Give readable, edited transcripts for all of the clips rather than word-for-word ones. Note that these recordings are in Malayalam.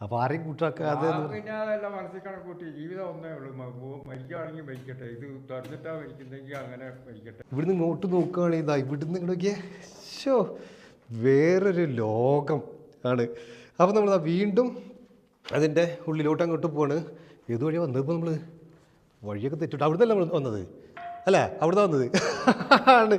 അപ്പൊ ആരെയും കൂട്ടാക്കാതെ പിന്നെ അതെല്ലാം മനസ്സിൽ കണക്കൂട്ടി ജീവിതം ഒന്നേ ഉള്ളൂ മരിക്കുകയാണെങ്കിൽ മരിക്കട്ടെ, ഇത് തുറന്നിട്ടാ മരിക്കുന്നെങ്കിൽ അങ്ങനെ മരിക്കട്ടെ. ഇവിടുന്ന് ഇങ്ങോട്ട് നോക്കുകയാണെങ്കിൽ ഇതാ ഇവിടുന്ന് ഇങ്ങോട്ടൊക്കെ ഷോ വേറൊരു ലോകം ആണ്. അപ്പം നമ്മൾ വീണ്ടും അതിൻ്റെ ഉള്ളിലോട്ട് അങ്ങോട്ട് പോവാണ്. ഏത് വഴിയാണ് വന്നത്? ഇപ്പോൾ നമ്മൾ വഴിയൊക്കെ തെറ്റിട്ട് അവിടുന്ന് നമ്മൾ വന്നത് അല്ലേ? അവിടുന്ന് വന്നത് ആണ്.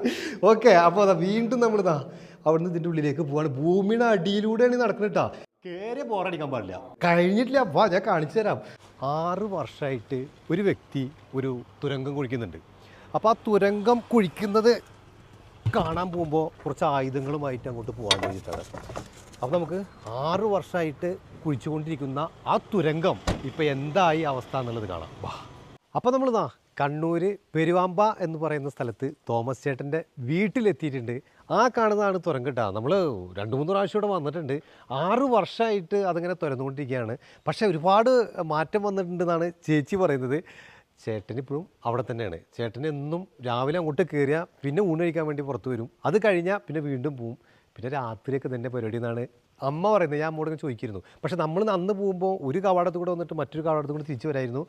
ഓക്കെ, അപ്പോൾ അതാ വീണ്ടും നമ്മളിതാ അവിടുന്ന് ഇതിൻ്റെ ഉള്ളിലേക്ക് പോവാണ്. ഭൂമിയുടെ അടിയിലൂടെയാണ് നടക്കുന്നത് കേട്ടോ. കയറിയ ബോറടിക്കാൻ പാടില്ല. കഴിഞ്ഞിട്ടില്ല, വാ ഞാൻ കാണിച്ചു തരാം. 6 വർഷമായിട്ട് ഒരു വ്യക്തി ഒരു തുരങ്കം കുഴിക്കുന്നുണ്ട്. അപ്പോൾ ആ തുരങ്കം കുഴിക്കുന്നത് കാണാൻ പോകുമ്പോൾ കുറച്ച് ആയുധങ്ങളുമായിട്ട് അങ്ങോട്ട് പോകാൻ വേണ്ടിയിട്ടാണ്. അപ്പോൾ നമുക്ക് 6 വർഷമായിട്ട് കുഴിച്ചുകൊണ്ടിരിക്കുന്ന ആ തുരങ്കം ഇപ്പോൾ എന്തായി അവസ്ഥ എന്നുള്ളത് കാണാം. വാ. അപ്പോൾ നമ്മളിതാ കണ്ണൂർ പെരുവാമ്പ എന്ന് പറയുന്ന സ്ഥലത്ത് തോമസ് ചേട്ടൻ്റെ വീട്ടിലെത്തിയിട്ടുണ്ട്. ആ കാണുന്നതാണ് തുരങ്കം കേട്ടോ. നമ്മൾ 2-3 പ്രാവശ്യം ഇവിടെ വന്നിട്ടുണ്ട്. 6 വർഷമായിട്ട് അതിങ്ങനെ തുറന്നുകൊണ്ടിരിക്കുകയാണ്. പക്ഷേ ഒരുപാട് മാറ്റം വന്നിട്ടുണ്ടെന്നാണ് ചേച്ചി പറയുന്നത്. ചേട്ടനിപ്പോഴും അവിടെ തന്നെയാണ്. ചേട്ടൻ എന്നും രാവിലെ അങ്ങോട്ട് കയറിയാൽ പിന്നെ ഊണ് കഴിക്കാൻ വേണ്ടി പുറത്ത് വരും. അത് കഴിഞ്ഞാൽ പിന്നെ വീണ്ടും പോവും. പിന്നെ രാത്രിയൊക്കെ തന്നെ പരിപാടി എന്നാണ് അമ്മ പറയുന്നത്. ഞാൻ അമ്മോടൊക്കെ ചോദിച്ചിരുന്നു. പക്ഷെ നമ്മൾ അന്ന് പോകുമ്പോൾ ഒരു കവാടത്ത് കൂടെ വന്നിട്ട് മറ്റൊരു കവാടത്ത് കൂടെ തിരിച്ചു വരായിരുന്നു.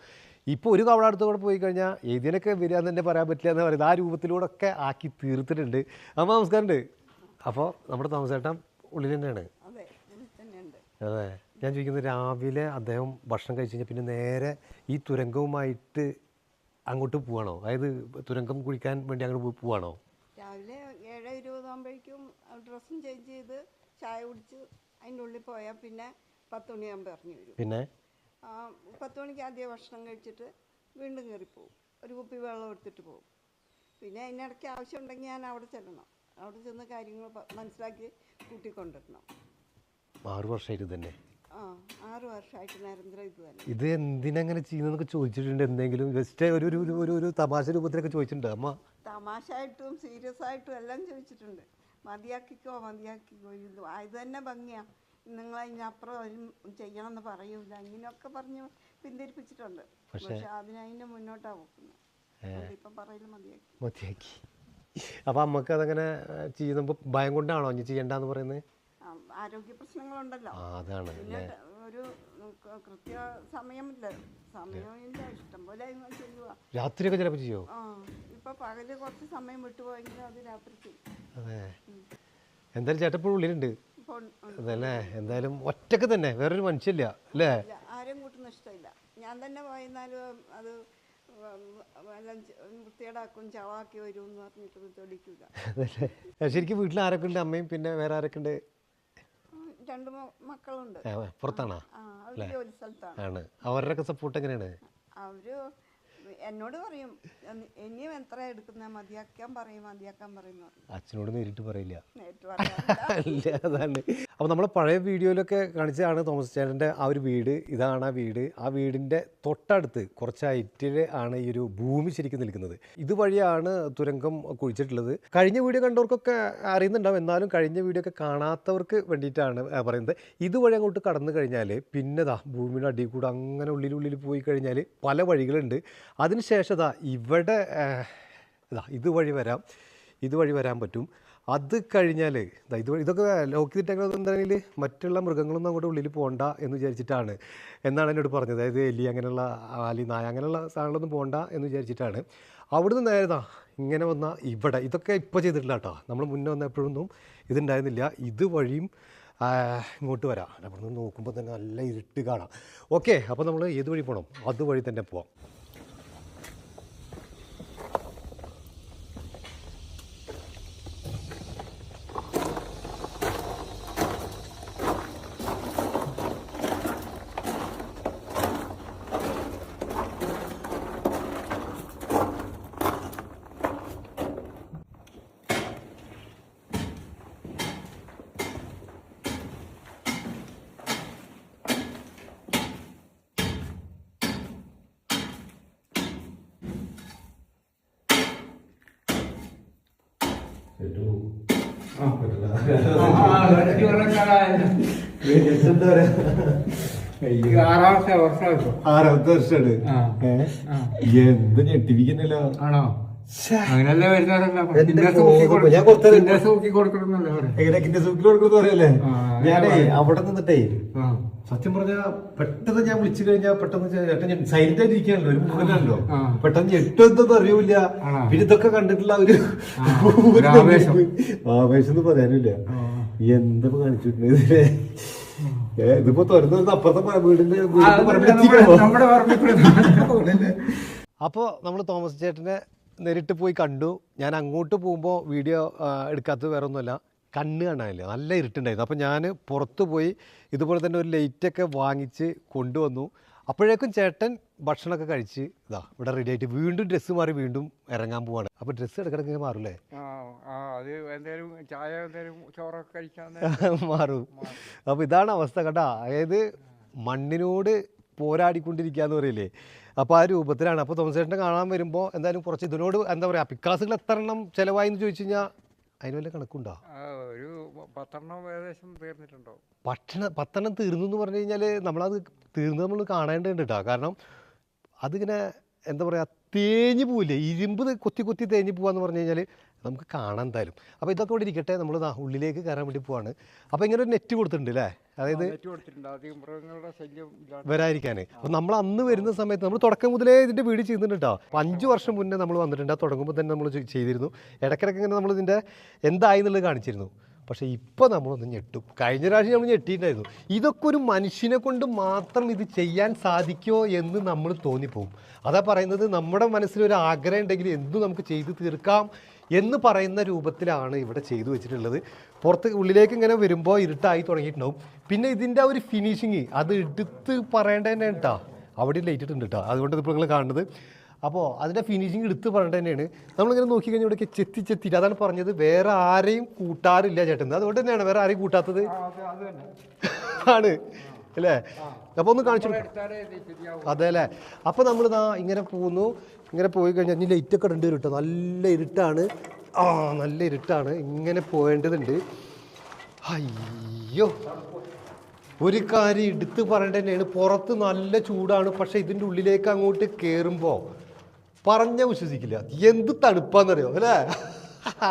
ഇപ്പോൾ ഒരു കവാടത്ത് കൂടെ പോയി കഴിഞ്ഞാൽ ഏതിനൊക്കെ വരിക എന്ന് തന്നെ പറയാൻ പറ്റില്ല എന്ന് പറയുന്നത്. ആ രൂപത്തിലൂടെ ഒക്കെ ആക്കി തീർത്തിട്ടുണ്ട്. അമ്മ നമസ്കാരമുണ്ട്. അപ്പോൾ നമ്മുടെ താമസേട്ടൻ ഉള്ളിൽ തന്നെയാണ്. അതെ, ഞാൻ ചോദിക്കുന്നത് രാവിലെ അദ്ദേഹം ഭക്ഷണം കഴിച്ച് കഴിഞ്ഞാൽ പിന്നെ നേരെ ഈ തുരങ്കവുമായിട്ട് അങ്ങോട്ട് പോവാണോ? അതായത് തുരങ്കം കുഴിക്കാൻ വേണ്ടി അങ്ങോട്ട് പോവാണോ? രാവിലെ 7:20 ആകുമ്പോഴേക്കും ഡ്രസ്സും ചേഞ്ച് ചെയ്ത് ചായ കുടിച്ച് അതിൻ്റെ ഉള്ളിൽ പോയാൽ പിന്നെ 10 മണിയാകുമ്പോൾ ഇറങ്ങി വരും. പിന്നെ 10 മണിക്ക് ആദ്യം ഭക്ഷണം കഴിച്ചിട്ട് വീണ്ടും കയറിപ്പോവും. ഒരു കുപ്പി വെള്ളം എടുത്തിട്ട് പോകും. പിന്നെ അതിനിടയ്ക്ക് ആവശ്യമുണ്ടെങ്കിൽ ഞാൻ അവിടെ ചെല്ലണം. അവിടെ ചെന്ന് കാര്യങ്ങൾ മനസ്സിലാക്കി കൂട്ടിക്കൊണ്ടിരണം. 6 വർഷമായിട്ട് തന്നെ. 6 വർഷമായിട്ട് നിരന്തരം ഇത് തന്നെ. ഇത് എന്തിനങ്ങനെ ചെയ്യുന്നതൊക്കെ ചോദിച്ചിട്ടുണ്ട്? എന്തെങ്കിലും ജസ്റ്റ് ഒരു തമാശ രൂപത്തിലൊക്കെ ചോദിച്ചിട്ടുണ്ട് അമ്മ? തമാശയായിട്ടും സീരിയസ് ആയിട്ടും എല്ലാം ചോദിച്ചിട്ടുണ്ട്. മതിയാക്കിക്കോ ഇത് തന്നെ ഭംഗിയാ, നിങ്ങൾ അതിനപ്പുറം ചെയ്യണം എന്ന് പറയൂല, ഇങ്ങനെയൊക്കെ പറഞ്ഞ് പിന്തിരിപ്പിച്ചിട്ടുണ്ട്. പക്ഷെ അതിനെ മുന്നോട്ടാ പോകുന്നത്. ഇപ്പം പറയല് മതിയാക്കി. അപ്പം അമ്മക്ക് അതങ്ങനെ ചെയ്യുമ്പോൾ ഭയം കൊണ്ടാണോ ഇനി ചെയ്യണ്ടെന്ന് പറയുന്നത്? ആരോഗ്യ പ്രശ്നങ്ങളുണ്ടല്ലോ. അതാണ്. പിന്നെ ഒരു കൃത്യ സമയമില്ല, ഇഷ്ടം പോലെ ചെയ്യുക. രാത്രിയൊക്കെ ചിലപ്പോൾ ചെയ്യോ? ഇപ്പൊ പകല് കുറച്ച് സമയം വിട്ടുപോയെങ്കിൽ അത് രാത്രി ചെയ്യും. അതെ, എന്തായാലും ചേട്ടപ്പോഴും ഉള്ളിലുണ്ട് അതല്ലേ? എന്തായാലും ഒറ്റക്ക് തന്നെ, വേറൊരു മനുഷ്യല്ല അല്ലേ? ആരും കൂട്ടുന്ന ഇഷ്ടമില്ല. ഞാൻ തന്നെ പോയിരുന്നാലും അത് വൃത്തിയേടാക്കും, ചവാക്കി വരും എന്ന് പറഞ്ഞിട്ട് തൊടിക്കൂല. ശരിക്കും വീട്ടിൽ ആരൊക്കെ ഉണ്ട്? അമ്മയും പിന്നെ വേറെ ആരൊക്കെ ഉണ്ട്? 2 മക്കളുണ്ട്. പുറത്താണോ? ജോലി സ്ഥലത്താണ്. ആണ്. അവരുടെയൊക്കെ സപ്പോർട്ട് എങ്ങനെയാണ്? അവര് എന്നോട് പറയും ഇനിയും എത്ര എടുക്കുന്ന മതിയാക്കാൻ പറയും. അച്ഛനോട് നേരിട്ട് പറയില്ല. അല്ല, അതാണ്. അപ്പോൾ നമ്മൾ പഴയ വീഡിയോയിലൊക്കെ കാണിച്ചതാണ് തോമസ് ചേട്ടൻ്റെ ആ ഒരു വീട്. ഇതാണ് ആ വീട്. ആ വീടിൻ്റെ തൊട്ടടുത്ത് കുറച്ച് ഹൈറ്റിൽ ആണ് ഈ ഒരു ഭൂമി ശരിക്കും നിൽക്കുന്നത്. ഇതുവഴിയാണ് തുരങ്കം കുഴിച്ചിട്ടുള്ളത്. കഴിഞ്ഞ വീഡിയോ കണ്ടവർക്കൊക്കെ അറിയുന്നുണ്ടാവും. എന്നാലും കഴിഞ്ഞ വീഡിയോ ഒക്കെ കാണാത്തവർക്ക് വേണ്ടിയിട്ടാണ് പറയുന്നത്. ഇതുവഴി അങ്ങോട്ട് കടന്നു കഴിഞ്ഞാൽ പിന്നെ ഭൂമിയുടെ അടിയിൽ കൂടെ അങ്ങനെ ഉള്ളിൽ പോയി കഴിഞ്ഞാൽ പല വഴികളുണ്ട്. അതിനുശേഷം ഇവിടെ ഇതുവഴി വരാൻ പറ്റും. അത് കഴിഞ്ഞാൽ ഇതൊക്കെ ലോക്ക് ചെയ്തിട്ടെങ്കിൽ മറ്റുള്ള മൃഗങ്ങളൊന്നും അങ്ങോട്ട് ഉള്ളിൽ പോകണ്ട എന്ന് വിചാരിച്ചിട്ടാണ് എന്നാണ് എന്നോട് പറഞ്ഞത്. അതായത് എലി അങ്ങനെയുള്ള ആലി നായ അങ്ങനെയുള്ള സാധനങ്ങളൊന്നും പോകണ്ട എന്ന് വിചാരിച്ചിട്ടാണ്. അവിടുന്ന് നേരെ ഇങ്ങനെ വന്ന ഇവിടെ ഇതൊക്കെ ഇപ്പോൾ ചെയ്തിട്ടില്ല കേട്ടോ. നമ്മൾ മുന്നേ വന്ന എപ്പോഴൊന്നും ഇതുണ്ടായിരുന്നില്ല. ഇതുവഴിയും ഇങ്ങോട്ട് വരാം. അവിടെ നിന്ന് നോക്കുമ്പോൾ തന്നെ നല്ല ഇരുട്ട് കാണാം. ഓക്കെ, അപ്പോൾ നമ്മൾ ഏത് വഴി പോകണം? അതുവഴി തന്നെ പോവാം. ആറാമത്തെ വർഷമാണ്. എന്ത് ഞെട്ടിപ്പിക്കുന്നല്ലോ. ആണോ? അങ്ങനെയല്ലേ വരുന്നവരല്ല ഞാൻ കൊടുത്തത് തൂക്കി കൊടുക്കണമെന്നല്ലേ പറയാം. എങ്ങനെ സൂക്കിൽ കൊടുക്കുന്നു പറയല്ലേ? ആ, ഞാനേ അവിടെ നിന്നിട്ടേ സത്യം പറഞ്ഞ പെട്ടെന്ന് ഞാൻ വിളിച്ചു കഴിഞ്ഞാൽ പെട്ടെന്ന് ചേട്ടൻ ഞാൻ സൈലന്റ് ആയിട്ട് ഇരിക്കാനല്ലോ, ഒരു മുഖനാണല്ലോ, പെട്ടെന്ന് ഞെട്ടെന്തൊന്നും അറിയൂല. പിന്നെ ഇതൊക്കെ കണ്ടിട്ടുള്ള ഒരു ആവേശം എന്ന് പറയാനില്ല. എന്താ കാണിച്ചിട്ടുണ്ട് ഇതിപ്പോ തുറന്നത് അപ്പുറത്തെ വീടിന്റെ അപ്പോൾ നമ്മൾ തോമസ് ചേട്ടനെ നേരിട്ട് പോയി കണ്ടു. ഞാൻ അങ്ങോട്ട് പോകുമ്പോൾ വീഡിയോ എടുക്കാത്തത് വേറെ ഒന്നുമല്ല, കണ്ണ് കാണാനില്ല, നല്ല ഇരുട്ടുണ്ടായിരുന്നു. അപ്പോൾ ഞാൻ പുറത്ത് പോയി ഇതുപോലെ തന്നെ ഒരു ലൈറ്റൊക്കെ വാങ്ങിച്ച് കൊണ്ടുവന്നു. അപ്പോഴേക്കും ചേട്ടൻ ഭക്ഷണമൊക്കെ കഴിച്ച് ഇതാ ഇവിടെ റെഡി ആയിട്ട് വീണ്ടും ഡ്രസ്സ് മാറി വീണ്ടും ഇറങ്ങാൻ പോവാണ്. അപ്പോൾ ഡ്രസ്സ് ഇടയ്ക്കിടയ്ക്ക് മാറൂലേ? അത് എന്തേലും ചായ എന്തേലും ചോറൊക്കെ കഴിക്കാൻ മാറും. അപ്പോൾ ഇതാണ് അവസ്ഥ കേട്ടോ. അതായത് മണ്ണിനോട് പോരാടിക്കൊണ്ടിരിക്കുക എന്ന് പറയില്ലേ, അപ്പോൾ ആ രൂപത്തിലാണ്. അപ്പോൾ തോമസ് ചേട്ടനെ കാണാൻ വരുമ്പോൾ എന്തായാലും കുറച്ച് ഇതിനോട് എന്താ പറയുക, പിക്കാസുകൾ എത്ര എണ്ണം ചിലവായി എന്ന് ചോദിച്ചു കഴിഞ്ഞാൽ അതിന് വല്ല കണക്കുണ്ടോ? ഒരു 10 ഏകദേശം തീർന്നിട്ടുണ്ടോ? 10 തീർന്നു എന്ന് പറഞ്ഞു കഴിഞ്ഞാൽ നമ്മളത് തീർന്ന് നമ്മൾ കാണേണ്ടതുണ്ട് കേട്ടോ. കാരണം അതിങ്ങനെ എന്താ പറയുക, തേഞ്ഞ് പോവില്ലേ, ഇരുമ്പ് കൊത്തി കൊത്തി തേഞ്ഞ് പോവാന്ന് പറഞ്ഞു കഴിഞ്ഞാൽ നമുക്ക് കാണാൻ എന്തായാലും. അപ്പോൾ ഇതൊക്കെ ഇവിടെ ഇരിക്കട്ടെ, നമ്മൾ ഉള്ളിലേക്ക് കയറാൻ വേണ്ടി പോവാണ്. അപ്പോൾ ഇങ്ങനെ ഒരു നെറ്റ് കൊടുത്തിട്ടുണ്ട് അല്ലേ, അതായത് വരാതിരിക്കാൻ. അപ്പോൾ നമ്മൾ അന്ന് വരുന്ന സമയത്ത് നമ്മൾ തുടക്കം മുതലേ ഇതിൻ്റെ വീഡിയോ ചെയ്യുന്നുണ്ട് കേട്ടോ. 5 വർഷം മുന്നേ നമ്മൾ വന്നിട്ടുണ്ട്. ആ തുടങ്ങുമ്പോൾ തന്നെ നമ്മൾ ചെയ്തിരുന്നു. ഇടയ്ക്കിടയ്ക്ക് ഇങ്ങനെ നമ്മൾ ഇതിൻ്റെ എന്തായി എന്നുള്ളത് കാണിച്ചിരുന്നു. പക്ഷേ ഇപ്പോൾ നമ്മളൊന്ന് ഞെട്ടും. കഴിഞ്ഞ പ്രാവശ്യം നമ്മൾ ഞെട്ടിയിട്ടുണ്ടായിരുന്നു. ഇതൊക്കെ ഒരു മനുഷ്യനെ കൊണ്ട് മാത്രം ഇത് ചെയ്യാൻ സാധിക്കുമോ എന്ന് നമ്മൾ തോന്നിപ്പോവും. അതാ പറയുന്നത്, നമ്മുടെ മനസ്സിലൊരു ആഗ്രഹം ഉണ്ടെങ്കിൽ എന്തും നമുക്ക് ചെയ്ത് തീർക്കാം എന്ന് പറയുന്ന രൂപത്തിലാണ് ഇവിടെ ചെയ്തു വെച്ചിട്ടുള്ളത്. പുറത്ത് ഉള്ളിലേക്ക് ഇങ്ങനെ വരുമ്പോൾ ഇരുട്ടായി തുടങ്ങിയിട്ടുണ്ടാവും. പിന്നെ ഇതിൻ്റെ ഒരു ഫിനിഷിങ് അത് എടുത്ത് പറയേണ്ടത് തന്നെ കേട്ടോ. അവിടെ ലൈറ്റ് ഇട്ടുണ്ട് കേട്ടോ, അതുകൊണ്ട് ഇപ്പോൾ നിങ്ങൾ കാണുന്നത്. അപ്പോൾ അതിൻ്റെ ഫിനിഷിങ് എടുത്ത് പറയേണ്ടത് തന്നെയാണ്. നമ്മളിങ്ങനെ നോക്കിക്കഴിഞ്ഞാൽ ഇവിടേക്ക് ചെത്തിയിട്ട് അതാണ് പറഞ്ഞത്, വേറെ ആരെയും കൂട്ടാറില്ല ചേട്ടൻ. അതുകൊണ്ട് തന്നെയാണ് വേറെ ആരെയും കൂട്ടാത്തത് ആണ് അല്ലേ. അപ്പോൾ ഒന്ന് കാണിച്ചു അതെ അല്ലേ. അപ്പോൾ നമ്മളിതാ ഇങ്ങനെ പോകുന്നു. ഇങ്ങനെ പോയി കഴിഞ്ഞാൽ ഇനി ലൈറ്റൊക്കെ ഇടേണ്ടി വരും കേട്ടോ. നല്ല ഇരുട്ടാണ്, നല്ല ഇരുട്ടാണ്. ഇങ്ങനെ പോകേണ്ടതുണ്ട്. അയ്യോ, ഒരു കാര്യം എടുത്ത് പറയേണ്ടത് തന്നെയാണ്, പുറത്ത് നല്ല ചൂടാണ്. പക്ഷേ ഇതിൻ്റെ ഉള്ളിലേക്ക് അങ്ങോട്ട് കയറുമ്പോൾ പറഞ്ഞാൽ വിശ്വസിക്കില്ല, എന്ത് തണുപ്പാന്നറിയോ അല്ലേ.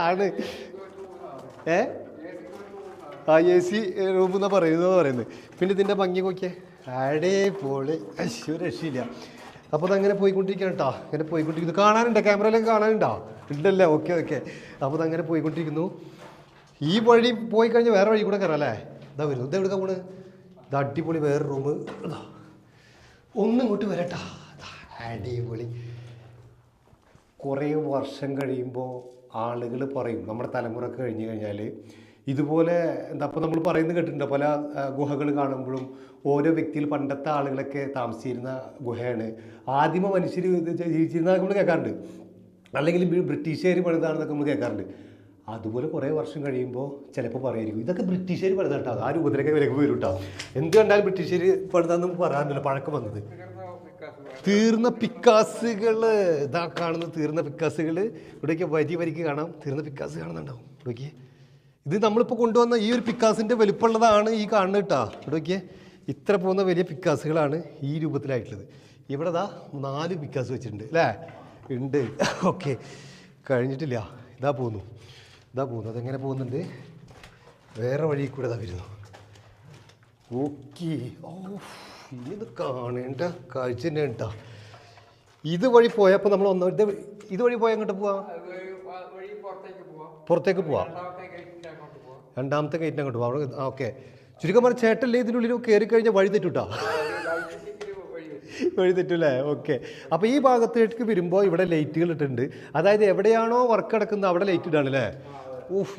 ആണ് AC റൂം എന്നാ പറയുന്നത്. പിന്നെ ഇതിൻ്റെ ഭംഗി നോക്കിയേ, അടിപൊളി, രക്ഷയില്ല. അപ്പോൾ അതങ്ങനെ പോയിക്കൊണ്ടിരിക്കണം കേട്ടോ. അങ്ങനെ പോയിക്കൊണ്ടിരിക്കുന്നു. കാണാനുണ്ടോ, ക്യാമറയിലൊക്കെ കാണാനുണ്ടോ? ഉണ്ടല്ലേ, ഓക്കെ. അപ്പോൾ അതങ്ങനെ പോയിക്കൊണ്ടിരിക്കുന്നു. ഈ വഴി പോയി കഴിഞ്ഞാൽ വേറെ വഴി കൂടെ കയറാം അല്ലേ. ഇതാ വരുന്നു. ഇത് എവിടെ പോണ്? ഇത് അടിപൊളി വേറെ റൂം. ഒന്നും ഇങ്ങോട്ട് വരട്ടാ, അടിപൊളി. കുറേ വർഷം കഴിയുമ്പോൾ ആളുകൾ പറയും, നമ്മുടെ തലമുറക്ക് കഴിഞ്ഞ് കഴിഞ്ഞാൽ ഇതുപോലെ എന്താ, അപ്പോൾ നമ്മൾ പറയുന്നത് കേട്ടിട്ടുണ്ടോ, പല ഗുഹകൾ കാണുമ്പോഴും ഓരോ വ്യക്തിയിൽ പണ്ടത്തെ ആളുകളൊക്കെ താമസിച്ചിരുന്ന ഗുഹയാണ്, ആദിമ മനുഷ്യർ ജീവിച്ചിരുന്ന നമ്മൾ കേൾക്കാറുണ്ട്, അല്ലെങ്കിൽ ബ്രിട്ടീഷുകാർ പണിതാണെന്നൊക്കെ നമ്മൾ കേൾക്കാറുണ്ട്. അതുപോലെ കുറേ വർഷം കഴിയുമ്പോൾ ചിലപ്പോൾ പറയുമായിരിക്കും ഇതൊക്കെ ബ്രിട്ടീഷുകാർ പണിതാട്ടോ, ആ രൂപത്തിലൊക്കെ വിലക്ക് വരും കേട്ടോ. എന്ത് കണ്ടാലും ബ്രിട്ടീഷുകാർ പണിതാന്ന് പറയാറില്ല, പഴക്കം വന്നത്. തീർന്ന പിക്കാസുകൾ ഇതാ കാണുന്ന തീർന്ന പിക്കാസുകൾ ഇവിടേക്ക് വരിക്ക് കാണാം. തീർന്ന പിക്കാസ് കാണുന്നുണ്ടാവും ഇവിടേക്ക്. ഇത് നമ്മളിപ്പോൾ കൊണ്ടുവന്ന ഈ ഒരു പിക്കാസിൻ്റെ വലുപ്പമുള്ളതാണ് ഈ കാണുന്നത് കേട്ടോ. ഇവിടേക്ക് ഇത്ര പോകുന്ന വലിയ പിക്കാസുകളാണ് ഈ രൂപത്തിലായിട്ടുള്ളത്. ഇവിടെ ദാ 4 പിക്കാസ് വെച്ചിട്ടുണ്ട് അല്ലേ, ഉണ്ട്. ഓക്കെ, കഴിഞ്ഞിട്ടില്ല. ഇതാ പോകുന്നു. അതെങ്ങനെ പോകുന്നുണ്ട്, വേറെ വഴി കൂടെ ഇതാ വരുന്നു. ഓക്കെ, ഇത് കാണേണ്ട കാഴ്ച തന്നെ കേട്ടോ. ഇത് വഴി പോയപ്പോൾ നമ്മൾ ഇത് വഴി പോയാൽ അങ്ങോട്ട് പോവാം, പുറത്തേക്ക് പോവാം. രണ്ടാമത്തെ ഗേറ്റിന് അങ്ങോട്ട് പോവാം. അവിടെ ഓക്കെ. ചുരുക്കം പറഞ്ഞ ചേട്ടല്ലേ ഇതിനുള്ളിൽ കയറി കഴിഞ്ഞാൽ വഴി തെറ്റൂട്ടാ, വഴി തെറ്റൂല്ലേ. ഓക്കെ. അപ്പോൾ ഈ ഭാഗത്തേക്ക് വരുമ്പോൾ ഇവിടെ ലൈറ്റുകൾ ഇട്ടിട്ടുണ്ട്. അതായത് എവിടെയാണോ വർക്ക് നടക്കുന്നത് അവിടെ ലൈറ്റ് ഇടാണ് അല്ലേ.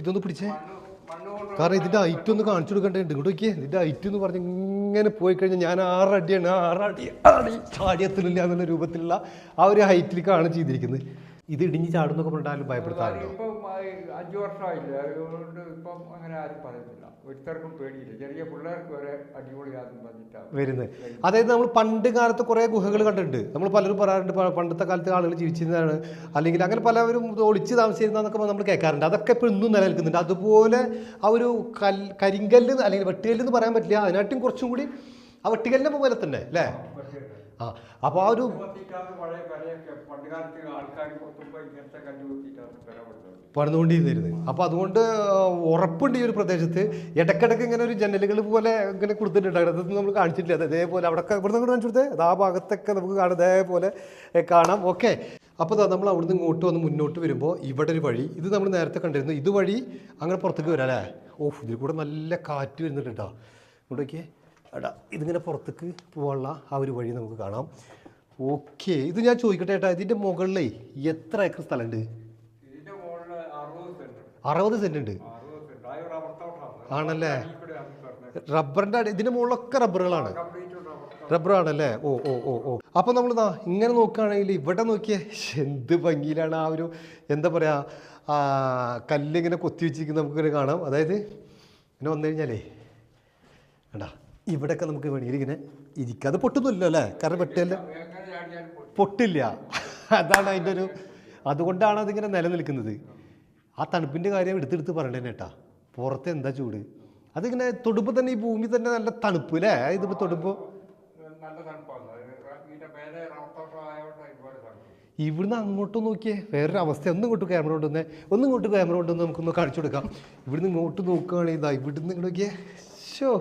ഇതൊന്ന് പിടിച്ചേ, കാരണം ഇതിൻ്റെ ഹൈറ്റ് ഒന്ന് കാണിച്ചു കൊടുക്കേണ്ടതുണ്ട്. ഇങ്ങോട്ട് നോക്കിയേ, ഇതിൻ്റെ ഹൈറ്റ് എന്ന് പറഞ്ഞ് ഇങ്ങനെ പോയി കഴിഞ്ഞാൽ ഞാൻ 6 അടിയാണ്, 6 അടി ചാടിയെത്തില്ല എന്നുള്ള രൂപത്തിലുള്ള ആ ഒരു ഹൈറ്റിലേക്കാണ് ചെയ്തിരിക്കുന്നത്. ഇത് ഇടിഞ്ഞ് ചാടുന്നൊക്കെ പറഞ്ഞാലും ഭയപ്പെടുത്താറുണ്ടോ? ഇപ്പം 5 വർഷമായില്ല, അതുകൊണ്ട് ഇപ്പം അങ്ങനെ ആരും പറയുന്നില്ല, ഒരുത്തർക്കും പേടിയില്ല. ചെറിയ പിള്ളേർക്ക് വരെ അടിപൊളിയാണെന്ന് പറഞ്ഞിട്ടാണ് വരുന്നത്. അതായത് നമ്മൾ പണ്ട് കാലത്ത് കുറേ ഗുഹകൾ കണ്ടിട്ടുണ്ട്. നമ്മൾ പലരും പറയാറുണ്ട് പണ്ടത്തെ കാലത്ത് ആളുകൾ ജീവിച്ചിരുന്നതാണ്, അല്ലെങ്കിൽ അങ്ങനെ പലവരും ഒളിച്ച് താമസിച്ചിരുന്നതൊക്കെ നമ്മൾ കേൾക്കാറുണ്ട്. അതൊക്കെ ഇപ്പോൾ ഇന്നും നിലനിൽക്കുന്നുണ്ട്. അതുപോലെ ആ ഒരു കരിങ്കല്ല് അല്ലെങ്കിൽ വെട്ടുകല്ല് എന്ന് പറയാൻ പറ്റില്ല, അതിനായിട്ടും കുറച്ചും കൂടി ആ വെട്ടുകല്ലിൻ്റെ പോലെ തന്നെ അല്ലേ, ആ അപ്പോൾ ആ ഒരു കൊത്തിയിട്ടാണ് പഴയ പെരയൊക്കെ പണ്ട് കാലത്ത് ആൾക്കാർ കൊത്തുമ്പോൾ ഇങ്ങനത്തെ കല്ല് കൊത്തിയിട്ടാണ് പെര കൊടുത്തത്. പണിതുകൊണ്ടിരുന്നിരുന്നത്. അപ്പോൾ അതുകൊണ്ട് ഉറപ്പുണ്ട് ഈ ഒരു പ്രദേശത്ത് ഇടയ്ക്കിടയ്ക്ക് ഇങ്ങനെ ഒരു ജനലുകൾ പോലെ ഇങ്ങനെ കൊടുത്തിട്ടുണ്ടായിരുന്നു. അതൊന്നും നമ്മൾ കാണിച്ചിട്ടില്ല. അത് ഇതേപോലെ അവിടെ ഇവിടെ നിന്ന് കാണിച്ചു കൊടുത്തേ അത് ആ ഭാഗത്തൊക്കെ നമുക്ക് കാണാം, ഇതേപോലെ കാണാം. ഓക്കെ, അപ്പോൾ നമ്മൾ അവിടുന്ന് ഇങ്ങോട്ട് വന്ന് മുന്നോട്ട് വരുമ്പോൾ ഇവിടെ ഒരു വഴി, ഇത് നമ്മൾ നേരത്തെ കണ്ടിരുന്നു, ഇതുവഴി അങ്ങനെ പുറത്തേക്ക് വരാം അല്ലേ. ഓഹ്, ഇതിൽ കൂടെ നല്ല കാറ്റ് വരുന്നുണ്ട് കേട്ടോ. ഇങ്ങോട്ടേക്ക് എടാ, ഇതിങ്ങനെ പുറത്തേക്ക് പോകാനുള്ള ആ ഒരു വഴി നമുക്ക് കാണാം. ഓക്കെ, ഇത് ഞാൻ ചോദിക്കട്ടെ ഏട്ടാ, ഇതിൻ്റെ മുകളിലേ എത്ര ഏക്കർ സ്ഥലമുണ്ട്? ഇതിന്റെ മുകളിൽ 60 സെന്റ് ഉണ്ട്. 60 സെന്റ്. ആ റബ്ബർ തോട്ടമാണ്. ആണല്ലേ, ഈ കൂടെ ആണ് പറഞ്ഞത്. റബ്ബറിൻ്റെ ഇതിൻ്റെ മുകളിലൊക്കെ റബ്ബറുകളാണ്, കംപ്ലീറ്റ് റബ്ബർ. റബ്ബറാണല്ലേ. ഓ ഓ ഓ ഓ അപ്പോൾ നമ്മളിതാ ഇങ്ങനെ നോക്കുകയാണെങ്കിൽ ഇവിടെ നോക്കിയേ എന്ത് ഭംഗിയിലാണ് ആ ഒരു എന്താ പറയുക കല്ലിങ്ങനെ കൊത്തി വെച്ചിരിക്കുന്നത് നമുക്കിങ്ങനെ കാണാം. അതായത് ഇങ്ങനെ വന്നു കഴിഞ്ഞാലേ എടാ ഇവിടെയൊക്കെ നമുക്ക് വേണമെങ്കിൽ ഇങ്ങനെ ഇരിക്കുക. അത് പൊട്ടുന്നില്ല അല്ലേ, കാരണം വെട്ടിയല്ല എങ്ങനെ ചാടിയാലും പൊട്ടും. പൊട്ടില്ല. അതാണ് അതിൻ്റെ ഒരു, അതുകൊണ്ടാണ് അതിങ്ങനെ നിലനിൽക്കുന്നത്. ആ തണുപ്പിൻ്റെ കാര്യം എടുത്തെടുത്ത് പറയണേ കേട്ടാ. പുറത്ത് എന്താ ചൂട്, അതിങ്ങനെ തൊടുമ്പോൾ തന്നെ ഈ ഭൂമി തന്നെ നല്ല തണുപ്പ് അല്ലേ. ഇതിപ്പോൾ തൊടുമ്പോൾ നല്ല തണുപ്പാണ്. ഇതിന്റെ മേലെ റബ്ബർ തോട്ടം ആയതുകൊണ്ട് ഒരുപാട് തണുപ്പ്. ഇവിടുന്ന് അങ്ങോട്ട് നോക്കിയേ വേറൊരു അവസ്ഥ. ഒന്നും ഇങ്ങോട്ട് ക്യാമറ കൊണ്ടുവന്നേ, ഒന്നും ഇങ്ങോട്ട് ക്യാമറ കൊണ്ടുവന്ന് നമുക്കൊന്ന് കാണിച്ചു കൊടുക്കാം. ഇവിടുന്ന് ഇങ്ങോട്ട് നോക്കുകയാണെങ്കിൽ ഇതാ ഇവിടുന്ന് ഇങ്ങോട്ട് നോക്കിയേ, ഷോ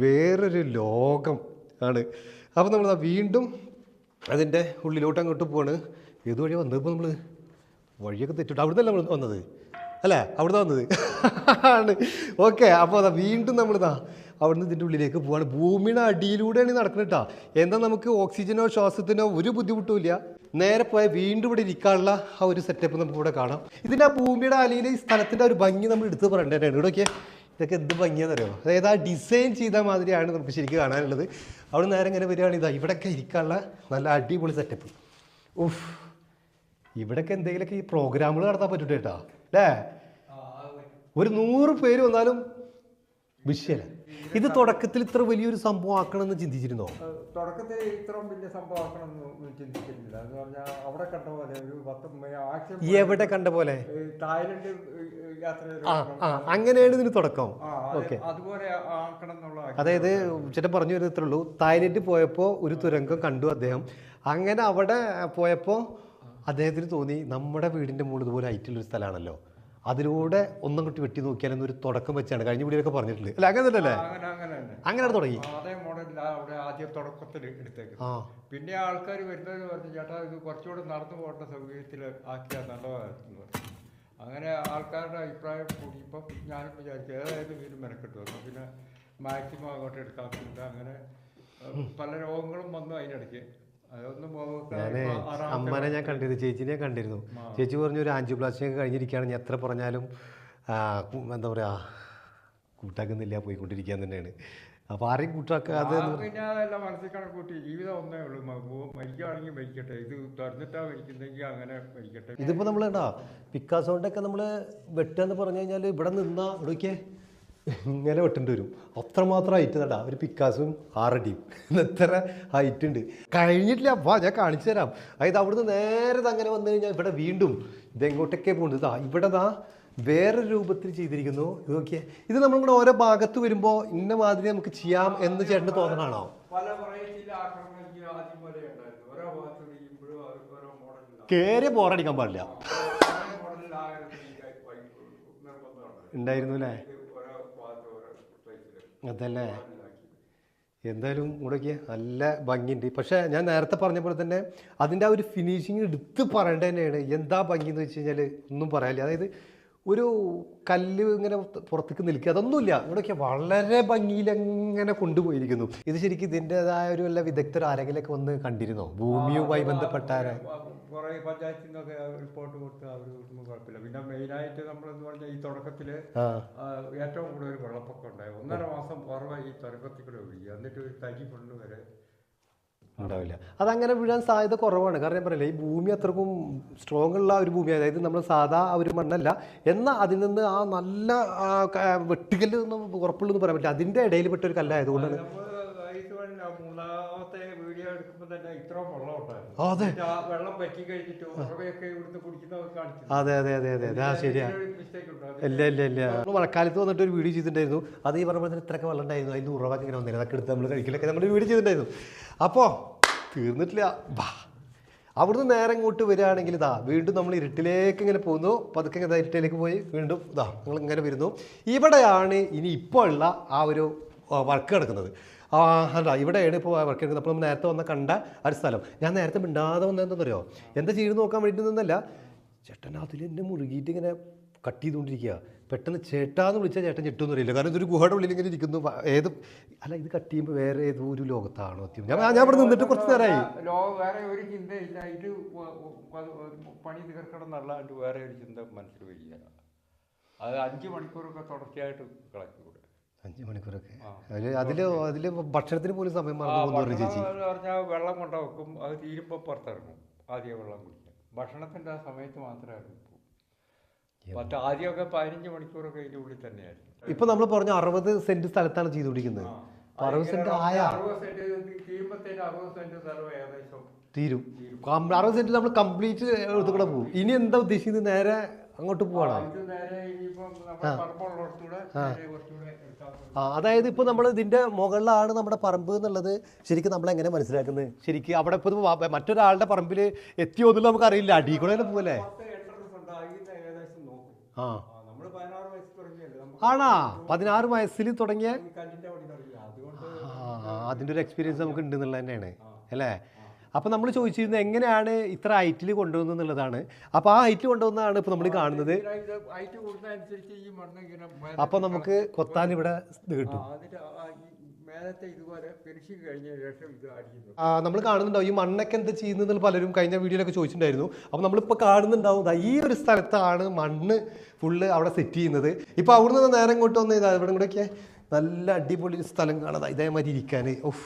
വേറൊരു ലോകം ആണ്. അപ്പോൾ നമ്മൾ വീണ്ടും അതിൻ്റെ ഉള്ളിലോട്ട് അങ്ങോട്ട് പോവാണ്. ഏത് വഴി വന്നത്? ഇപ്പോൾ നമ്മൾ വഴിയൊക്കെ തെറ്റിട്ട് അവിടുന്നല്ല നമ്മൾ വന്നത് അല്ലേ, അവിടുന്ന് വന്നത് ആണ്. ഓക്കെ, അപ്പോൾ അതാ വീണ്ടും നമ്മളിതാ അവിടുന്ന് ഇതിൻ്റെ ഉള്ളിലേക്ക് പോവാണ്. ഭൂമിയുടെ അടിയിലൂടെയാണ് നടക്കുന്നത് കേട്ടോ. എന്താ നമുക്ക് ഓക്സിജനോ ശ്വാസത്തിനോ ഒരു ബുദ്ധിമുട്ടും ഇല്ല. നേരെ പോയാൽ വീണ്ടും ഇവിടെ ഇരിക്കാനുള്ള ആ ഒരു സെറ്റപ്പ് നമുക്ക് ഇവിടെ കാണാം. ഇതിൻ്റെ ആ ഭൂമിയുടെ അടിയിൽ ഈ സ്ഥലത്തിൻ്റെ ഒരു ഭംഗി നമ്മൾ എടുത്ത് പറയേണ്ടതാണ്. ഇവിടെയൊക്കെ ഇതൊക്കെ എന്ത് ഭംഗിയാണെന്ന് അറിയാമോ. അതായത് ആ ഡിസൈൻ ചെയ്ത മാതിരിയാണ് നമുക്ക് ശരിക്കും കാണാനുള്ളത്. അവിടെ നേരെ ഇങ്ങനെ വരികയാണ് ഇതാ ഇവിടെയൊക്കെ ഇരിക്കാനുള്ള നല്ല അടിപൊളി സെറ്റപ്പ്. ഉഫ്, ഇവിടെയൊക്കെ എന്തെങ്കിലുമൊക്കെ ഈ പ്രോഗ്രാമുകൾ നടത്താൻ പറ്റൂട്ടോ കേട്ടോ അല്ലേ. ഒരു 100 പേര് വന്നാലും വിഷയമല്ല. ഇത് തുടക്കത്തിൽ ഇത്ര വലിയൊരു സംഭവം ആക്കണമെന്ന് ചിന്തിച്ചിരുന്നോ? തുടക്കത്തിൽ ഇത്രയും വലിയ സംഭവം ആക്കണമെന്ന് ചിന്തിച്ചിരുന്നില്ല. എന്ന് പറഞ്ഞാൽ അവിടെ കണ്ട പോലെ ഒരു 10 ആക്ഷൻ എവിടെ കണ്ട പോലെ തായ്ലൻഡ് യാത്ര അങ്ങനെയാണ് ഇതിന് തുടക്കം. ഓക്കെ, അതുപോലെ ആക്കണം എന്നുള്ള. അതായത് ചേട്ടൻ പറഞ്ഞു വരുന്നത്രേ ഉള്ളൂ. തായ്ലൻഡിൽ പോയപ്പോൾ ഒരു തുരങ്കം കണ്ടു അദ്ദേഹം. അങ്ങനെ അവിടെ പോയപ്പോൾ അദ്ദേഹത്തിന് തോന്നി നമ്മുടെ വീടിൻ്റെ മുകളിൽ ഇതുപോലെ ഹൈറ്റുള്ളൊരു സ്ഥലമാണല്ലോ, അതിലൂടെ ഒന്നും കൂട്ടി വെട്ടി നോക്കിയാലെന്നൊരു തുടക്കം വെച്ചാണ് കഴിഞ്ഞ വീഡിയോയിലൊക്കെ പറഞ്ഞിട്ടുണ്ട് അല്ലേ. അങ്ങനെ തന്നെ അങ്ങനെ തുടങ്ങി. അതേ മോഡലിലാണ് അവിടെ ആദ്യം തുടക്കത്തിൽ എടുത്തേക്കുന്നത്. പിന്നെ ആൾക്കാർ വരുന്നത് പറഞ്ഞു ചേട്ടാ ഇത് കുറച്ചുകൂടെ നടന്നു പോകേണ്ട സൗകര്യത്തിൽ ആക്കിയാൽ നല്ലതായിരുന്നു പറഞ്ഞു. അങ്ങനെ ആൾക്കാരുടെ അഭിപ്രായം കൂടി ഇപ്പം ഞാനും വിചാരിച്ചു ഏതായാലും ഇതിന് മെനക്കെട്ട് വന്നു. പിന്നെ മാക്സിമം അങ്ങോട്ട് എടുക്കാൻ പറ്റില്ല. അങ്ങനെ പല രോഗങ്ങളും വന്നു അതിനിടയ്ക്ക്. ഞാൻ അമ്മനെ ഞാൻ കണ്ടിരുന്നു, ചേച്ചിനെ കണ്ടിരുന്നു. ചേച്ചി പറഞ്ഞു ഒരു ആൻജിയോപ്ലാസ്റ്റി ഒക്കെ കഴിഞ്ഞിരിക്കുകയാണ്, ഞാൻ എത്ര പറഞ്ഞാലും എന്താ പറയുക കൂട്ടാക്കുന്നില്ല, പോയിക്കൊണ്ടിരിക്കാൻ തന്നെയാണ്. അപ്പോൾ ആരെയും കൂട്ടാക്കാതെ പിന്നെ അതെല്ലാം മനസ്സിൽ കണക്കൂട്ടി ജീവിതം ഒന്നേ ഉള്ളൂ. മരിക്കുകയാണെങ്കിൽ മരിക്കട്ടെ, ഇത് തുറന്നിട്ടാ മരിക്കുന്നെങ്കിൽ അങ്ങനെ മരിക്കട്ടെ. ഇതിപ്പോൾ നമ്മൾ കേട്ടോ പിക്കാസോണ്ടൊക്കെ നമ്മൾ വെട്ടുകയെന്ന് പറഞ്ഞു കഴിഞ്ഞാൽ ഇവിടെ നിന്നാ ഇവിടേക്ക് ഇങ്ങനെ വെട്ടേണ്ടി വരും. അത്രമാത്രം ഹൈറ്റ് തടാ ഒരു പിക്കാസും 6 അടിയും എത്ര ഹൈറ്റ് ഉണ്ട്. കഴിഞ്ഞിട്ടില്ല, വാ ഞാൻ കാണിച്ചു തരാം. അതായത് അവിടുന്ന് നേരെ അങ്ങനെ വന്നു കഴിഞ്ഞാൽ ഇവിടെ വീണ്ടും ഇതെങ്ങോട്ടൊക്കെ പോകുന്നത് ഇതാ ഇവിടെ വേറൊരു രൂപത്തിൽ ചെയ്തിരിക്കുന്നു. ഇത് നോക്കിയേ, ഇത് നമ്മളിവിടെ ഓരോ ഭാഗത്ത് വരുമ്പോൾ ഇന്ന മാതിരി നമുക്ക് ചെയ്യാം എന്ന് ചേട്ടന് തോന്നണാണോ? കേറിയ ബോറടിക്കാൻ പാടില്ല ഉണ്ടായിരുന്നു അല്ലേ. അതല്ലേ, എന്തായാലും ഇവിടേക്ക് നല്ല ഭംഗിയുണ്ട്. പക്ഷേ ഞാൻ നേരത്തെ പറഞ്ഞ പോലെ തന്നെ അതിൻ്റെ ആ ഒരു ഫിനിഷിങ് എടുത്ത് പറയേണ്ടത് തന്നെയാണ്. എന്താ ഭംഗി എന്ന് വെച്ച് കഴിഞ്ഞാൽ ഒന്നും പറയാനില്ല. അതായത് ഒരു കല്ല് ഇങ്ങനെ പുറത്തേക്ക് നിൽക്കുക അതൊന്നുമില്ല. ഇവിടെയൊക്കെ വളരെ ഭംഗിയിൽ എങ്ങനെ കൊണ്ടുപോയിരിക്കുന്നു. ഇത് ശരിക്കും ഇതിൻ്റെതായ ഒരു വല്ല വിദഗ്ധർ ആരെങ്കിലൊക്കെ വന്ന് കണ്ടിരുന്നോ? ഭൂമിയുമായി ബന്ധപ്പെട്ട കുറേ പഞ്ചായത്തിൽ നിന്നൊക്കെ റിപ്പോർട്ട് കൊടുത്ത് അവർ കുഴപ്പമില്ല. പിന്നെ മെയിനായിട്ട് നമ്മളെന്ന് പറഞ്ഞാൽ ഈ തുടക്കത്തിൽ ഏറ്റവും കൂടുതൽ വെള്ളപ്പൊക്കം ഉണ്ടായി. 1.5 മാസം പുറമെ ഈ തുരങ്കത്തിൽ കൂടെ ഒഴുകി. എന്നിട്ട് ഒരു തരി മണ്ണ് വരെ ഉണ്ടാവില്ല. അതങ്ങനെ വീഴാൻ സാധ്യത കുറവാണ്. കാരണം ഞാൻ പറയില്ല, ഈ ഭൂമി അത്രക്കും സ്ട്രോങ് ഉള്ള ഒരു ഭൂമി, അതായത് നമ്മൾ സാധാ ഒരു മണ്ണല്ല. എന്നാൽ അതിൽ നിന്ന് ആ നല്ല വെട്ടുകല്ലൊന്നും ഉറപ്പുള്ളതെന്ന് പറയാൻ പറ്റില്ല. അതിൻ്റെ ഇടയിൽ പെട്ട ഒരു കല്ലായതുകൊണ്ടാണ്. മൂന്നാമത്തെ വീഡിയോ എടുക്കുമ്പോൾ തന്നെ ഇത്രയും വെള്ളം ഉണ്ടായിരുന്നു. അതെ, വെള്ളം പറ്റി കഴിഞ്ഞിട്ട് ഉറവയൊക്കെ ഇവിടുന്ന് കുടിക്കുന്നതൊക്കെ കാണിച്ചു. അതെ അതെ അതെ അതെ അതെ, ശരിയാ. ഇല്ല ഇല്ല ഇല്ല, നമ്മൾ മഴക്കാലത്ത് വന്നിട്ട് ഒരു വീഡിയോ ചെയ്തിട്ടുണ്ടായിരുന്നു. അത് ഈ പറഞ്ഞ പോലെ ഇത്രയൊക്കെ വെള്ളം ഉണ്ടായിരുന്നു. അതിന് ഉറവൊക്കെ ഇങ്ങനെ വന്നിരുന്നു. അതൊക്കെ എടുത്ത് നമ്മൾ കഴിക്കലൊക്കെ നമ്മൾ വീഡിയോ ചെയ്തിട്ടുണ്ടായിരുന്നു. അപ്പോൾ തീർന്നിട്ടില്ല. ബാ അവിടുന്ന് നേരെ ഇങ്ങോട്ട് വരികയാണെങ്കിൽ ഇതാ വീണ്ടും നമ്മൾ ഇരുട്ടിലേക്ക് ഇങ്ങനെ പോകുന്നു. പതുക്കെ ഇതാ ഇരുട്ടിലേക്ക് പോയി വീണ്ടും ഇതാ നിങ്ങൾ ഇങ്ങനെ വരുന്നു. ഇവിടെയാണ് ഇനി ഇപ്പോൾ ഉള്ള ആ ഒരു വർക്ക് നടക്കുന്നത്. അല്ല ഇവിടെയാണ് ഇപ്പോൾ വർക്ക് എടുക്കുന്നത്. അപ്പോൾ നമ്മൾ നേരത്തെ വന്ന കണ്ട ആ ഒരു സ്ഥലം. ഞാൻ നേരത്തെ മിണ്ടാതെ വന്നതെന്താണെന്നറിയോ, എന്താ ചെയ്ത് നോക്കാൻ വേണ്ടി നിന്നല്ല, ചേട്ടൻ അതിൽ എന്നെ മുറുകിയിട്ട് ഇങ്ങനെ കട്ട് ചെയ്തുകൊണ്ടിരിക്കുക. പെട്ടെന്ന് ചേട്ടാന്ന് വിളിച്ചാൽ ചേട്ടൻ ഞെട്ടുമെന്ന് അറിയില്ല. കാരണം ഇതൊരു ഗുഹയുടെ ഉള്ളിൽ ഇങ്ങനെ ഇരിക്കുന്നു. ഏത് അല്ല ഇത് കട്ട് ചെയ്യുമ്പോൾ വേറെ ഏതോ ഒരു ലോകത്താണോ എത്തിയും. ഞാൻ ഇവിടെ നിന്നിട്ട് കുറച്ച് നേരമായി. വേറെ ഒരു ചിന്തയില്ല, ഇത് പണി തീർക്കണം എന്നല്ലാണ്ട് വേറെ ഒരു ചിന്ത മനസ്സിൽ വരില്ല. അത് 5 മണിക്കൂറൊക്കെ തുടർച്ചയായിട്ട് കളക്കൂടെ. 5 മണിക്കൂറൊക്കെ അതിൽ ഭക്ഷണത്തിന് പോലും സമയം മറന്നു ചേച്ചി. പറഞ്ഞാൽ വെള്ളം കൊണ്ട വെക്കും, അത് തീരുമ്പോൾ പുറത്തിറങ്ങും. ആദ്യം വെള്ളം കുടിക്കാം. ഭക്ഷണത്തിൻ്റെ ആ സമയത്ത് മാത്രമേ ഇറങ്ങൂ. മറ്റേ ആദ്യമൊക്കെ 15 മണിക്കൂറൊക്കെ ഇതിൻ്റെ ഉള്ളിൽ തന്നെയായിരുന്നു. ഇപ്പൊ നമ്മൾ പറഞ്ഞു 60 സെന്റ് സ്ഥലത്താണ് ചെയ്തുകൊണ്ടിരിക്കുന്നത്. 60 സെന്റ് ആയ 60 സെന്റ് തീരുമ്പോഴത്തേന് 60 സെന്റ് സ്ഥലം ഏകദേശം തീരും. 60 സെന്റ് നമ്മൾ കംപ്ലീറ്റ് എടുത്തുകൂടെ പോകും. ഇനി എന്താ ഉദ്ദേശിക്കുന്നത്, നേരെ അങ്ങോട്ട് പോവാണോ? അതായത് ഇപ്പൊ നമ്മൾ ഇതിന്റെ മുകളിലാണ് നമ്മുടെ പറമ്പ് എന്നുള്ളത് ശരിക്കും നമ്മൾ എങ്ങനെ മനസ്സിലാക്കുന്നത്? ശരിക്കും അവിടെ ഇപ്പൊ മറ്റൊരാളുടെ പറമ്പിൽ എത്തിയോ എന്നുള്ളത് നമുക്ക് അറിയില്ല. അടി കൂടെ പോവല്ലേ? ആ ആണാ 16 വയസ്സിൽ തുടങ്ങിയ അതിൻ്റെ ഒരു എക്സ്പീരിയൻസ് നമുക്ക് ഉണ്ട് എന്നുള്ളത് തന്നെയാണ് അല്ലേ? അപ്പോൾ നമ്മൾ ചോദിച്ചിരുന്നത് എങ്ങനെയാണ് ഇത്ര ഹൈറ്റിൽ കൊണ്ടുവന്നത് എന്നുള്ളതാണ്. അപ്പോൾ ആ ഹൈറ്റിൽ കൊണ്ടുവന്നതാണ് ഇപ്പോൾ നമ്മൾ കാണുന്നത്. അപ്പോൾ നമുക്ക് കൊത്താൻ ഇവിടെ ഇത് കിട്ടും. നമ്മൾ കാണുന്നുണ്ടാവും ഈ മണ്ണൊക്കെ എന്താ ചെയ്യുന്നത് പലരും കഴിഞ്ഞ വീഡിയോയിലൊക്കെ ചോദിച്ചിട്ടുണ്ടായിരുന്നു. അപ്പോൾ നമ്മളിപ്പോൾ കാണുന്നുണ്ടാവും ഈ ഒരു സ്ഥലത്താണ് മണ്ണ് ഫുള്ള് അവിടെ സെറ്റ് ചെയ്യുന്നത്. ഇപ്പോൾ അവിടെ നിന്ന് നേരം ഇങ്ങോട്ട് വന്ന് ഇതാ ഇവിടെ കൂടെയൊക്കെ നല്ല അടിപൊളി സ്ഥലം കാണാം. ഇതേമാതിരി ഇരിക്കാൻ ഓഫ്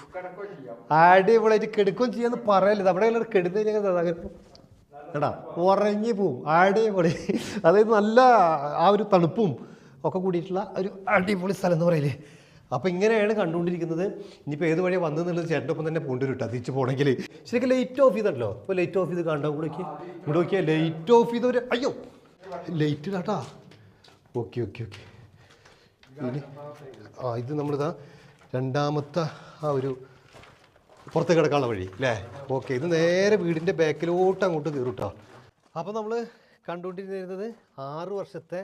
അടിപൊളിയായിട്ട് കിടക്കുകയും ചെയ്യാന്ന് പറയല്ലേ. അവിടെ കിടന്നു കഴിഞ്ഞാൽ എടാ ഉറങ്ങി പോവും. അടിപൊളി, അതായത് നല്ല ആ ഒരു തണുപ്പും ഒക്കെ കൂടിയിട്ടുള്ള ഒരു അടിപൊളി സ്ഥലം എന്ന് പറയില്ലേ. അപ്പോൾ ഇങ്ങനെയാണ് കണ്ടുകൊണ്ടിരിക്കുന്നത്. ഇനിയിപ്പോൾ ഏത് വഴിയാണ് വന്നതെന്നുള്ളത് ചേട്ടൻ്റെ ഒപ്പം തന്നെ പോകേണ്ടി വരും തിരിച്ച് പോകണമെങ്കിൽ. ശരിക്കും ലൈറ്റ് ഓഫ് ചെയ്തല്ലോ. ഇപ്പോൾ ലൈറ്റ് ഓഫ് ചെയ്ത് കാണാൻ കൂടെ ഇവിടെ നോക്കിയാൽ ലൈറ്റ് ഓഫ് ചെയ്തവർ അയ്യോ ലൈറ്റ് ഇടാട്ടാ. ഓക്കെ ഓക്കെ ഓക്കെ ഇനി ഇത് നമ്മളിതാ രണ്ടാമത്തെ ആ ഒരു പുറത്ത് കിടക്കാനുള്ള വഴി അല്ലേ? ഓക്കെ, ഇത് നേരെ വീടിൻ്റെ ബാക്കിലോട്ട് അങ്ങോട്ട് കയറും കേട്ടോ. അപ്പോൾ നമ്മൾ കണ്ടുകൊണ്ടിരുന്നത് 6 വർഷത്തെ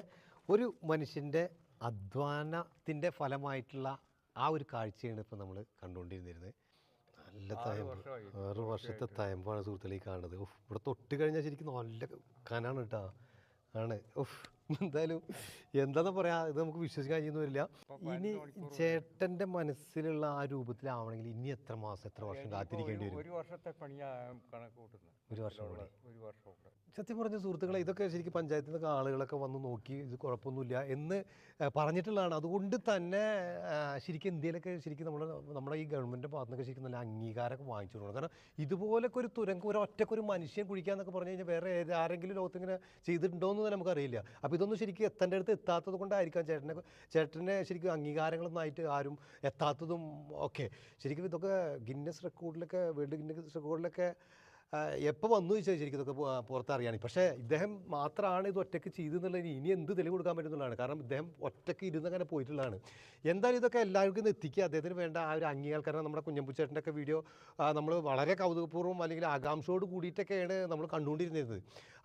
ഒരു മനുഷ്യൻ്റെ അധ്വാനത്തിൻ്റെ ഫലമായിട്ടുള്ള ആ ഒരു കാഴ്ചയാണ് ഇപ്പോൾ നമ്മൾ കണ്ടുകൊണ്ടിരുന്നത്. നല്ല തയമ്പ്, 6 വർഷത്തെ തയമ്പാണ് സുഹൃത്തുക്കളെ കാണുന്നത്. ഇവിടെ തൊട്ട് കഴിഞ്ഞാൽ ശരിക്കും നല്ല കനാണ് കേട്ടോ ആണ്. എന്തായാലും എന്താന്ന് പറയാ, ഇത് നമുക്ക് വിശ്വസിക്കാൻ കഴിയുന്ന വരില്ല. ഇനി ചേട്ടന്റെ മനസ്സിലുള്ള ആ രൂപത്തിലാവണമെങ്കിൽ ഇനി എത്ര മാസം എത്ര വർഷം കാത്തിരിക്കേണ്ടി വരും? 1 വർഷത്തെ പണിയാ കണക്ക് കൂട്ടുന്നത്. 1 വർഷം കൂടെ. സത്യം പറഞ്ഞ സുഹൃത്തുക്കളെ, ഇതൊക്കെ ശരിക്കും പഞ്ചായത്തിൽ നിന്നൊക്കെ ആളുകളൊക്കെ വന്ന് നോക്കി ഇത് കുഴപ്പമൊന്നുമില്ല എന്ന് പറഞ്ഞിട്ടുള്ളതാണ്. അതുകൊണ്ട് തന്നെ ശരിക്കും ഇന്ത്യയിലൊക്കെ ശരിക്കും നമ്മുടെ ഈ ഗവൺമെൻറ്റിൻ്റെ ഭാഗത്തുനിന്നൊക്കെ ശരിക്കും നല്ല അംഗീകാരമൊക്കെ വാങ്ങിച്ചു കൊടുക്കണം. കാരണം ഇതുപോലൊക്കെ ഒരു തുരങ്കം ഒറ്റക്കൊരു മനുഷ്യൻ കുഴിക്കാന്നൊക്കെ പറഞ്ഞു കഴിഞ്ഞാൽ വേറെ ആരെങ്കിലും ലോകത്ത് ഇങ്ങനെ ചെയ്തിട്ടുണ്ടോ എന്ന് തന്നെ നമുക്കറിയില്ല. അപ്പോൾ ഇതൊന്നും ശരിക്കും എത്തേണ്ട അടുത്ത് എത്താത്തത് കൊണ്ടായിരിക്കാം ചേട്ടനെ ശരിക്കും അംഗീകാരങ്ങളൊന്നും ആയിട്ട് ആരും എത്താത്തതും ഒക്കെ. ശരിക്കും ഇതൊക്കെ ഗിന്നസ് റെക്കോർഡിലൊക്കെ വേൾഡ് ഗിന്നസ് റെക്കോർഡിലൊക്കെ എപ്പോൾ വന്നു ചോദിച്ചാൽ ശരിക്കും ഇതൊക്കെ പുറത്തറിയാണ്. പക്ഷേ ഇദ്ദേഹം മാത്രമാണ് ഇത് ഒറ്റയ്ക്ക് ചെയ്തെന്നുള്ളതിന് ഇനി എന്ത് തെളിവ് കൊടുക്കാൻ പറ്റുന്നതാണ്. കാരണം ഇദ്ദേഹം ഒറ്റയ്ക്ക് ഇരുന്നങ്ങനെ പോയിട്ടുള്ളതാണ്. എന്തായാലും ഇതൊക്കെ എല്ലാവർക്കും എത്തിക്കുക. അദ്ദേഹത്തിന് വേണ്ട ആ ഒരു അംഗീകാരം. കാരണം നമ്മുടെ കുഞ്ഞമ്പുച്ചേട്ടൻ്റെ ഒക്കെ വീഡിയോ നമ്മൾ വളരെ കൗതുകപൂർവ്വം അല്ലെങ്കിൽ ആകാംക്ഷയോട് കൂടിയിട്ടൊക്കെയാണ് നമ്മൾ കണ്ടുകൊണ്ടിരുന്നത്.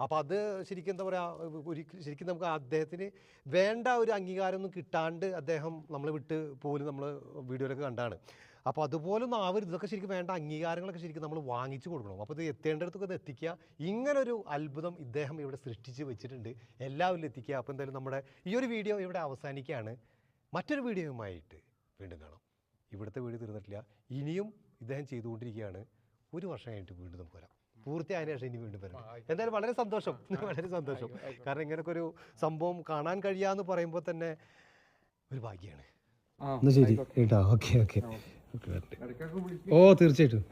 അപ്പോൾ അത് ശരിക്കും എന്താ പറയുക, ശരിക്കും നമുക്ക് അദ്ദേഹത്തിന് വേണ്ട ഒരു അംഗീകാരമൊന്നും കിട്ടാണ്ട് അദ്ദേഹം നമ്മളെ വിട്ട് പോലും നമ്മൾ വീഡിയോയിലൊക്കെ കണ്ടാണ്. അപ്പോൾ അതുപോലൊന്നും ആവരുത്. ഇതൊക്കെ ശരിക്കും വേണ്ട അംഗീകാരങ്ങളൊക്കെ ശരിക്കും നമ്മൾ വാങ്ങിച്ചു കൊടുക്കണം. അപ്പോൾ ഇത് എത്തേണ്ടടുത്തൊക്കെ എത്തിക്കുക. ഇങ്ങനൊരു അത്ഭുതം ഇദ്ദേഹം ഇവിടെ സൃഷ്ടിച്ച് വെച്ചിട്ടുണ്ട്, എല്ലാവരും എത്തിക്കുക. അപ്പോൾ എന്തായാലും നമ്മുടെ ഈ ഒരു വീഡിയോ ഇവിടെ അവസാനിക്കുകയാണ്. മറ്റൊരു വീഡിയോയുമായിട്ട് വീണ്ടും കാണാം. ഇവിടുത്തെ വീഡിയോ തീർന്നിട്ടില്ല, ഇനിയും ഇദ്ദേഹം ചെയ്തുകൊണ്ടിരിക്കുകയാണ്. 1 വർഷം കഴിഞ്ഞിട്ട് വീണ്ടും നമുക്ക് വരാം. പൂർത്തിയായതിനു ശേഷം ഇനി വീണ്ടും വരണം. എന്തായാലും വളരെ സന്തോഷം, വളരെ സന്തോഷം. കാരണം ഇങ്ങനൊക്കെ ഒരു സംഭവം കാണാൻ കഴിയാന്ന് പറയുമ്പോൾ തന്നെ ഒരു ഭാഗ്യമാണ്. ശരി കേട്ടോ. ഓക്കെ ഓക്കെ ഓ തീർച്ചയായിട്ടും.